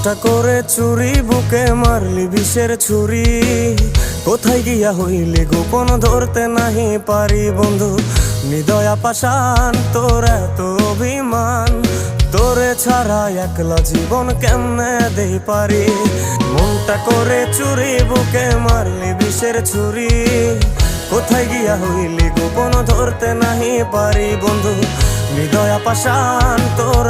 মনটা করে চুরি, বুকে মারলি বিষের ছুরি। কোথায় গিয়া হইলি গোপন, ধরতে নাহি পারি বন্ধু। হৃদয়া পাষাণ তোর এত অভিমান, তোরে ছাড়া একলা জীবন কেমনে দেই পারি। মনটা করে চুরি, বুকে মারলি বিষের ছুরি। কোথায় গিয়া হইলি গোপন, ধরতে নাহি পারি বন্ধু। হৃদয়া পাষাণ তোর